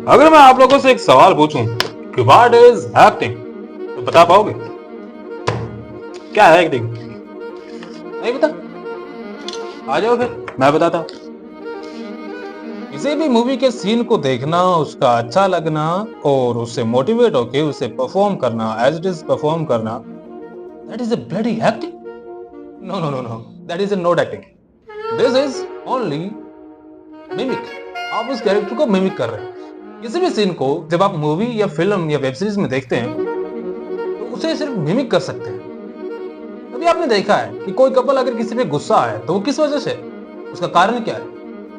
अगर मैं आप लोगों से एक सवाल पूछूं कि व्हाट इज एक्टिंग, तो बता पाओगे? क्या है एक्टिंग? नहीं बता? आ जाओ फिर मैं बताता हूं। किसी भी मूवी के सीन को देखना, उसका अच्छा लगना और उससे मोटिवेट होके उसे परफॉर्म करना, एज इट इज परफॉर्म करना, that is a bloody acting. No no no no, that is not acting. This is only mimic. आप उस कैरेक्टर को मिमिक कर रहे हैं। किसी भी सीन को जब आप मूवी या फिल्म या वेब सीरीज में देखते हैं तो उसे सिर्फ मिमिक कर सकते हैं। कभी आपने देखा है कि कोई कपल अगर किसी पे गुस्सा है तो वो किस वजह से? उसका कारण क्या है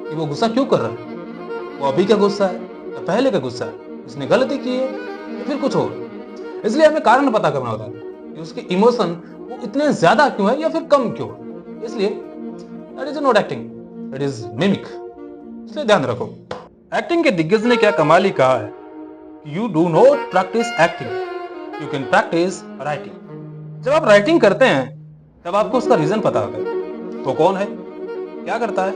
कि वो गुस्सा क्यों कर रहा है? वो अभी का गुस्सा है या पहले का गुस्सा है? उसने गलती की है या फिर कुछ और? इसलिए हमें कारण पता करना होता है कि उसके इमोशन वो इतने ज्यादा क्यों है या फिर कम क्यों है। इसलिए that is not acting, that is mimic. इसलिए ध्यान रखो। एक्टिंग के दिग्गज ने क्या कमाल ही कहा है, you do not practice acting, you can practice writing. जब आप राइटिंग करते हैं तब आपको उसका रीजन पता होता है। वो कौन है, क्या करता है,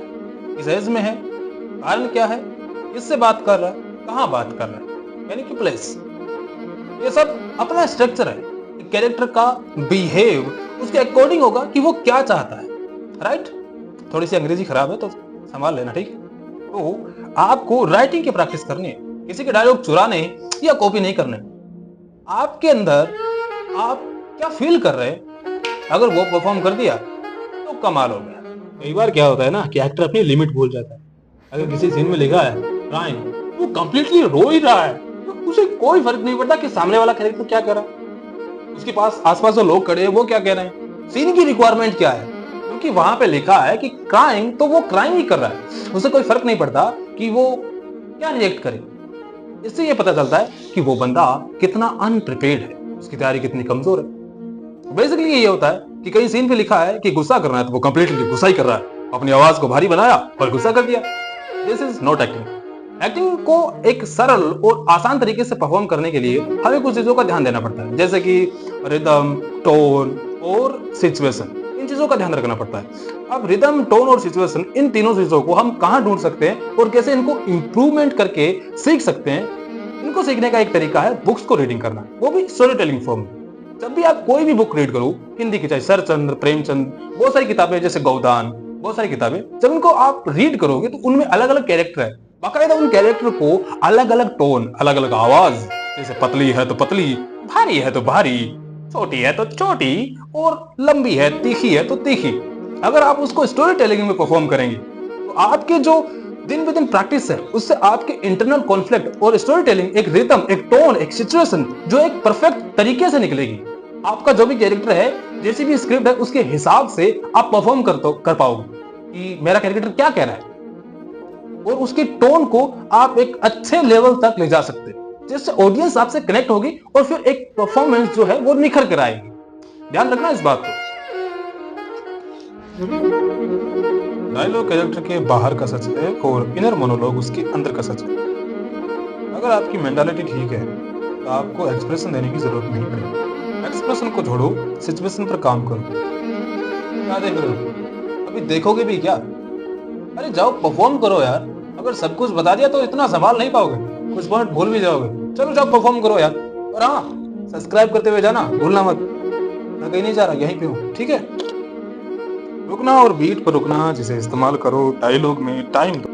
किस एज में है, कारण क्या है, किससे बात कर रहा है, कहां बात कर रहा है, यानी कि प्लेस। ये सब अपना स्ट्रक्चर है। कैरेक्टर का बिहेव उसके अकॉर्डिंग होगा कि वो क्या चाहता है। राइट? थोड़ी सी अंग्रेजी खराब है तो संभाल लेना, ठीक है? तो आपको राइटिंग की प्रैक्टिस करनी है, किसी के डायलॉग चुराने या कॉपी नहीं करने। आपके अंदर आप क्या फील कर रहे हैं, अगर वो परफॉर्म कर दिया तो कमाल हो गया। कई बार क्या होता है ना कि एक्टर अपनी लिमिट भूल जाता है। अगर किसी सीन में लिखा है क्राइम, वो कंप्लीटली रो ही रहा है, तो उसे कोई फर्क नहीं पड़ता कि सामने वाला कैरेक्टर क्या कर रहा है, उसके पास आसपास जो लोग खड़े हैं वो क्या कह रहे हैं, सीन की रिक्वायरमेंट क्या है। क्योंकि वहां पे लिखा है कि क्राइम, तो वो क्राइम ही कर रहा है, उसे कोई फर्क नहीं पड़ता कि वो क्या रिएक्ट करे। इससे ये पता चलता है कि वो बंदा कितना अनप्रिपेयर्ड है, उसकी तैयारी कितनी कमजोर है। बेसिकली ये होता है कि कई सीन पे लिखा है कि गुस्सा करना है तो वो कंप्लीटली गुस्सा ही कर रहा है, अपनी आवाज को भारी बनाया और गुस्सा कर दिया। This is not acting. Acting को एक सरल और आसान तरीके से परफॉर्म करने के लिए हमें कुछ चीजों का ध्यान देना पड़ता है, जैसे कि रिदम, टोन और सिचुएशन। इन चीजों का ध्यान रखना पड़ता है। अब रिदम, टोन और सिचुएशन, इन तीनों चीजों को हम कहां ढूंढ सकते हैं और कैसे इनको इंप्रूवमेंट करके सीख सकते हैं? इनको सीखने का एक तरीका है बुक्स को रीडिंग करना, वो भी स्टोरी टेलिंग फॉर्म में। जब भी आप कोई भी बुक रीड करो, हिंदी की चाहे शरचंद्र, प्रेमचंद, बहुत सारी किताबें जैसे गौदान, बहुत सारी किताबें, जब इनको आप रीड करोगे तो उनमें अलग अलग कैरेक्टर है। बाकायदा उन कैरेक्टर को अलग अलग टोन, अलग अलग आवाज, जैसे पतली है तो पतली, भारी है तो भारी, छोटी है तो छोटी और लंबी है, तीखी है तो तीखी। अगर आप उसको स्टोरी टेलिंग में परफॉर्म करेंगे तो आपके जो दिन ब दिन प्रैक्टिस है उससे आपके इंटरनल कॉन्फ्लिक्ट और स्टोरी टेलिंग, एक रिदम, एक टोन, एक सिचुएशन जो एक परफेक्ट तरीके से निकलेगी। आपका जो भी कैरेक्टर है, जैसी भी स्क्रिप्ट है, उसके हिसाब से आप परफॉर्म कर पाओगे कि मेरा कैरेक्टर क्या कह रहा है, और उसकी टोन को आप एक अच्छे लेवल तक ले जा सकते हैं, जिससे ऑडियंस आपसे कनेक्ट होगी और फिर एक परफॉर्मेंस जो है वो निखर कर आएगी। ध्यान रखना इस बात को। डायलॉग कैरेक्टर के बाहर का सच है और इनर मोनोलॉग उसके अंदर का सच है। अगर आपकी मेंटालिटी ठीक है तो आपको एक्सप्रेशन देने की जरूरत नहीं पड़ेगी। एक्सप्रेशन को छोड़ो, सिचुएशन पर काम करो। क्या देख रहे हो? अभी देखोगे भी क्या? अरे जाओ परफॉर्म करो यार। अगर सब कुछ बता दिया तो इतना संभाल नहीं पाओगे, कुछ पॉइंट भूल भी जाओगे। चलो जाओ परफॉर्म करो यार। और हाँ, सब्सक्राइब करते हुए जाना भूलना मत। मैं कहीं नहीं जा रहा, यहीं पे हूँ, ठीक है? रुकना और बीट पर रुकना, जिसे इस्तेमाल करो डायलॉग में टाइम दो।